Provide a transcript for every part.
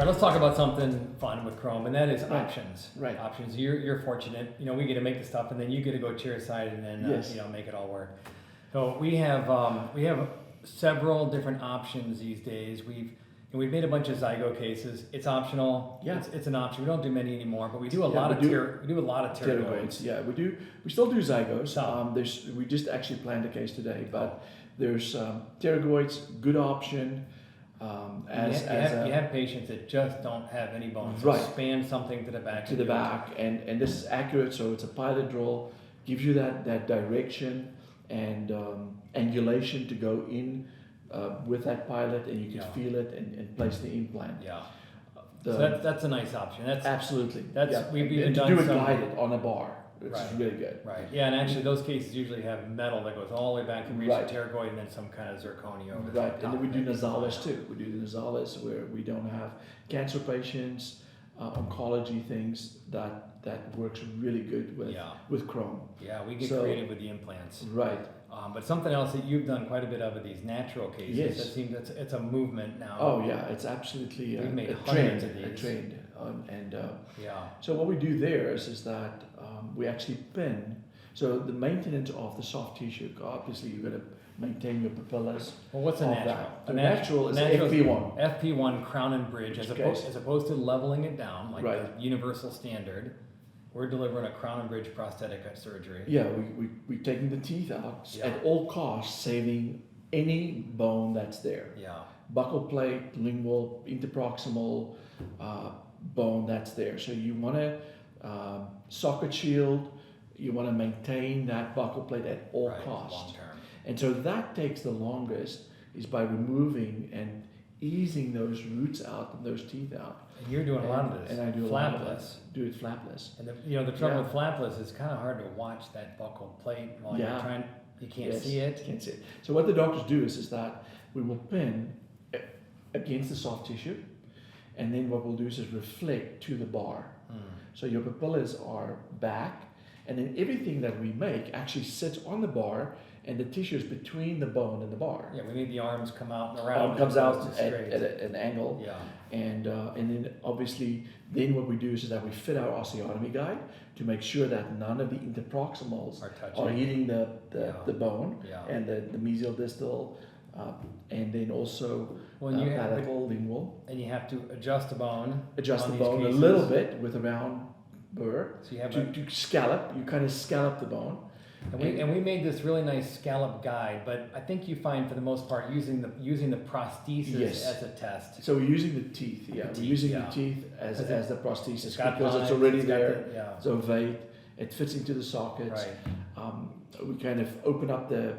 right, let's talk about something fun with Chrome, and that is Right. options. Right. Options. You're fortunate. We get to make the stuff, and then you get to go chairside and then Yes. make it all work. So we have several different options these days. We've made a bunch of Zygo cases. It's optional. Yeah. It's an option. We don't do many anymore, but we do a lot we of do a lot of pterygoids. Yeah, we do. We still do Zygos. Some. We just actually planned a case today, but there's pterygoids, good option. You have patients that just don't have any bones. Right. So span something to the back. To the back, and this is accurate. So it's a pilot drill, gives you that direction and angulation to go in with that pilot, and you can feel it and place the implant. Yeah. So that's a nice option. That's Absolutely. we've and even to done do it some guided on a bar. It's Right. really good. Right. Yeah, and actually those cases usually have metal that goes all the way back and reaches Right. the pterygoid, and then some kind of zirconia over the Right, top. and then we do nasales too. We do the nasales where we don't have cancer patients, oncology things. That works really good with Chrome. Yeah, we get So- creative with the implants. Right. But something else that you've done quite a bit of are these natural cases. Yes. That seems it's a movement now. Oh yeah, it's absolutely We've made a hundreds trend. of these. A trend. And Yeah. so what we do there is that we actually pin. So the maintenance of the soft tissue. Obviously, you've got to maintain your papillas. Well, what's a of natural? that. The natural is natural FP1. FP1 crown and bridge, as opposed to leveling it down like Right. the universal standard. We're delivering a crown and bridge prosthetic at surgery. Yeah, we're taking the teeth out at all costs, saving any bone that's there. Yeah. Buccal plate, lingual, interproximal bone that's there. So you want to socket shield, you want to maintain that buccal plate at all costs. Long term. And so that takes the longest is by removing and easing those roots out and those teeth out. And you're doing a lot of this. And I do a lot of that. Do it flapless. And the trouble with flapless is kind of hard to watch that buccal plate while you're trying. You can't see it. Can't see it. So what the doctors do is that we will pin against the soft tissue, and then what we'll do is reflect to the bar. So your papillas are back, and then everything that we make actually sits on the bar, and the tissue is between the bone and the bar. Yeah, we need the arms come out and around. Arm comes out at an angle. Yeah. And then obviously, then what we do is that we fit our osteotomy guide to make sure that none of the interproximals are hitting the bone and the mesial distal, and then also palatal, lingual. And you have to adjust the bone. Adjust the bone a little bit with a round burr so you have to scallop. You kind of scallop the bone. And we made this really nice scallop guide, but I think you find for the most part using the prosthesis as a test. So we're using the teeth, we're using the teeth as the prosthesis because it's already there. It's ovate, it fits into the sockets. Right. We kind of open up the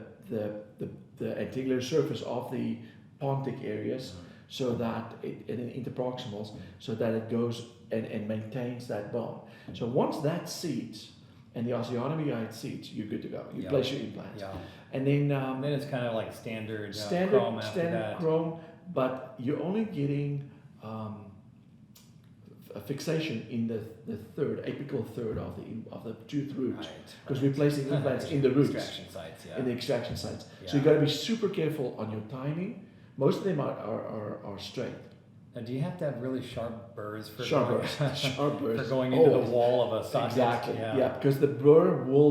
anterior surface of the pontic areas so that it interproximals, so that it goes and maintains that bone. So once that seats, and the osteotomy guide seats, you're good to go. You place your implants. Yeah. And then it's kind of like standard Chrome after standard that. Chrome, but you're only getting a fixation in the third, apical third of the tooth root, because we're placing implants in the roots, extraction sites, in the extraction sites. So you got to be super careful on your timing. Most of them are straight. Now, do you have to have really sharp burrs for for going into the wall of a socket? Exactly. Yeah, because the burr will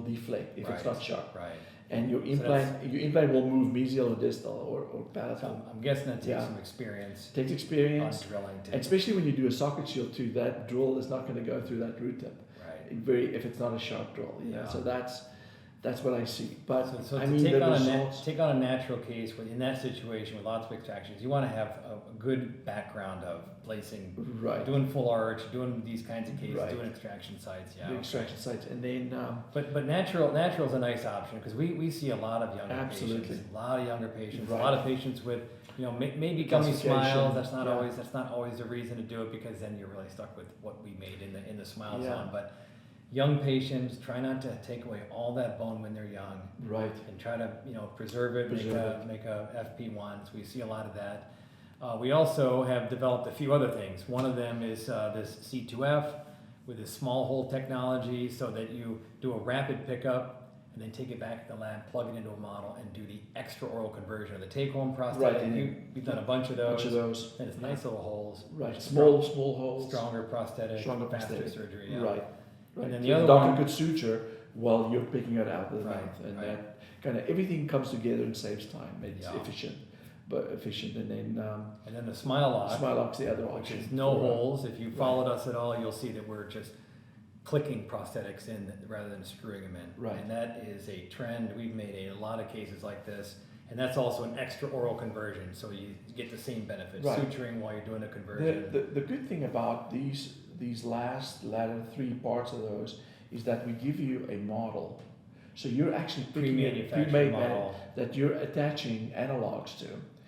deflate if it's not sharp. Right. And your implant will move mesial or distal or palatal. So I'm guessing that takes some experience. It takes experience. On drilling too. And especially when you do a socket shield too, that drill is not going to go through that root tip. Right. If it's not a sharp drill. Yeah. So that's what I see. But so I to mean, take on a natural case in that situation with lots of extractions, you want to have a good background of placing, doing full arch, doing these kinds of cases, doing extraction sites. Yeah. The extraction sites, and then. But natural is a nice option because we see a lot of younger patients. A lot of younger patients. A lot of patients with maybe gummy smiles. That's not always a reason to do it, because then you're really stuck with what we made in the smile zone. But young patients, try not to take away all that bone when they're young. Right. And try to preserve it, make a FP1. So we see a lot of that. We also have developed a few other things. One of them is this C2F with this small hole technology, so that you do a rapid pickup and then take it back to the lab, plug it into a model, and do the extraoral conversion of the take-home Right, prosthetic. and We've done a bunch of those. And it's nice little holes. Right, small holes. Stronger prosthetic, faster prosthetic. surgery. Yeah. Right. And then So the other doctor one could suture while you're picking it out of the Right, mouth, and right. that kind of everything comes together and saves time. It's Yeah. efficient, and then and then the Smileloc, Smileloc the other which option. is no for, holes. If you followed us at all, you'll see that we're just clicking prosthetics in rather than screwing them in. Right. And that is a trend. We've made a lot of cases like this. And that's also an extra oral conversion, so you get the same benefit, Right. suturing while you're doing a conversion. The good thing about these latter three parts of those is that we give you a model. So you're actually picking a Pre-manufactured pre-made model. that you're attaching analogs to.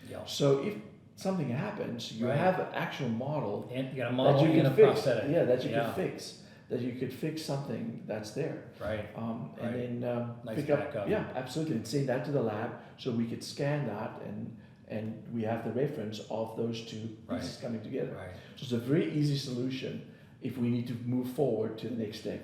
Yeah. So if something happens, you Right. have an actual model And you got a that model you and a can fix. prosthetic. Yeah, that you Yeah. can fix. That you could fix something that's there. Right. And then Nice pick up. backup. Yeah, absolutely. And send that to the lab so we could scan that and we have the reference of those two pieces coming together. Right. So it's a very easy solution if we need to move forward to the next step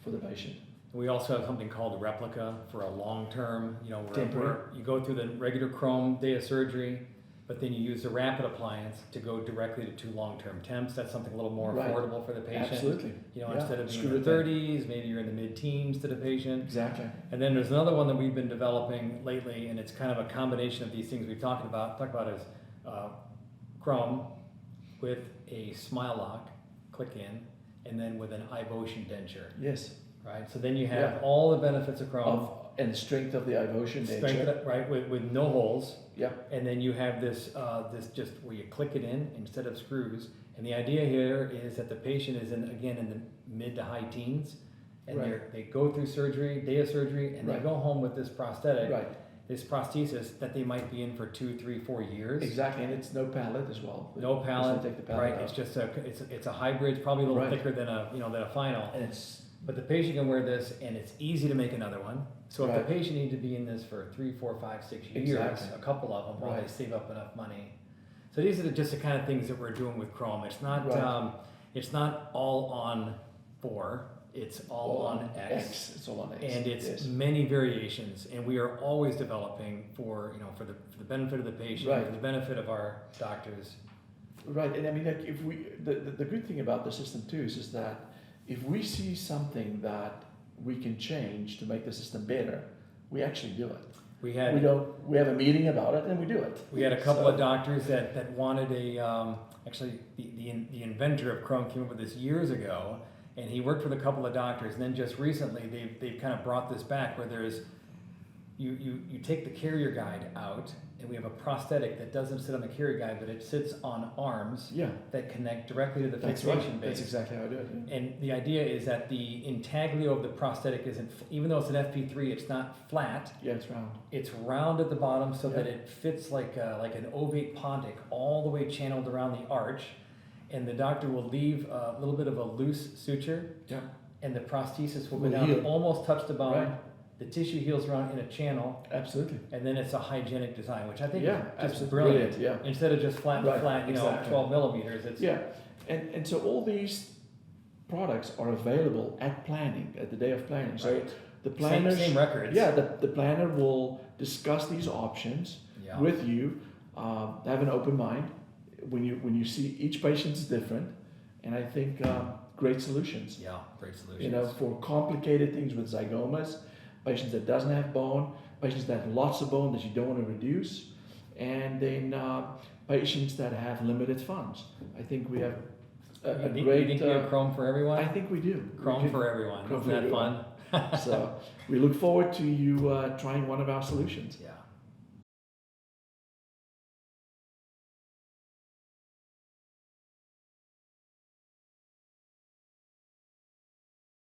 for the patient. We also have something called a Replica for a long-term, where Temporary. you go through the regular CHROME day of surgery, but then you use the rapid appliance to go directly to 2 long-term temps. That's something a little more Right. affordable for the patient. Absolutely. Yeah, Instead of being screw in it the in. 30s, maybe you're in the mid-teens to the patient. Exactly. And then there's another one that we've been developing lately, and it's kind of a combination of these things we've talked about. Is CHROME with a Smileloc, click in, and then with an Ivotion denture, Yes. right? So then you have Yeah. all the benefits of CHROME. And the strength of the Ivotion Strength denture. it, right, with no holes. Yeah. And then you have this just where you click it in instead of screws. And the idea here is that the patient is in the mid to high teens, and Right. they go through surgery, day of surgery, and they Right. go home with this prosthetic, Right. this prosthesis that they might be in for 2, 3, 4 years. Exactly. And it's no pallet as well. No It pallet, doesn't take the pallet right? out. It's just it's a hybrid, it's probably a little Right. thicker than a final. And it's But the patient can wear this, and it's easy to make another one. So if Right. the patient needs to be in this for 3, 4, 5, 6 years, Exactly. a couple of them, while they Right. save up enough money. So these are just the kind of things that we're doing with CHROME. Right. It's not all on 4. It's all on X. It's all on X. And it's Yes. many variations, and we are always developing for the benefit of the patient, Right. for the benefit of our doctors. Right, and I mean, like, if we, the good thing about the system too is that if we see something that we can change to make the system better, we actually do it. We have a meeting about it and we do it. We had a couple of doctors that wanted actually the inventor of CHROME came up with this years ago, and he worked with a couple of doctors, and then just recently they've kind of brought this back where there's, you take the carrier guide out, and we have a prosthetic that doesn't sit on the carrier guide, but it sits on arms that connect directly to the fixation base. That's exactly how I do it. Yeah. And the idea is that the intaglio of the prosthetic isn't, even though it's an FP3, it's not flat. Yeah, it's round. It's round at the bottom so that it fits like an ovate pontic all the way channeled around the arch. And the doctor will leave a little bit of a loose suture. Yeah. And the prosthesis will Will go down, heal. almost touch the bone. Right. The tissue heals around in a channel. Absolutely. And then it's a hygienic design, which I think is just absolutely brilliant. Yeah. Instead of just flat to Right, flat, exactly. 12 millimeters. It's And so all these products are available at planning, at the day of planning. So right. the planners, Same records. Yeah, the planner will discuss these options with you. Have an open mind. When you see each patient's different, and I think great solutions. Yeah, great solutions. For complicated things with zygomas, patients that doesn't have bone, patients that have lots of bone that you don't want to reduce, and then patients that have limited funds. I think we have a great. You think we have CHROME for everyone? I think we do. CHROME for everyone. CHROME Isn't for that everyone. fun? So we look forward to you trying one of our solutions. Yeah.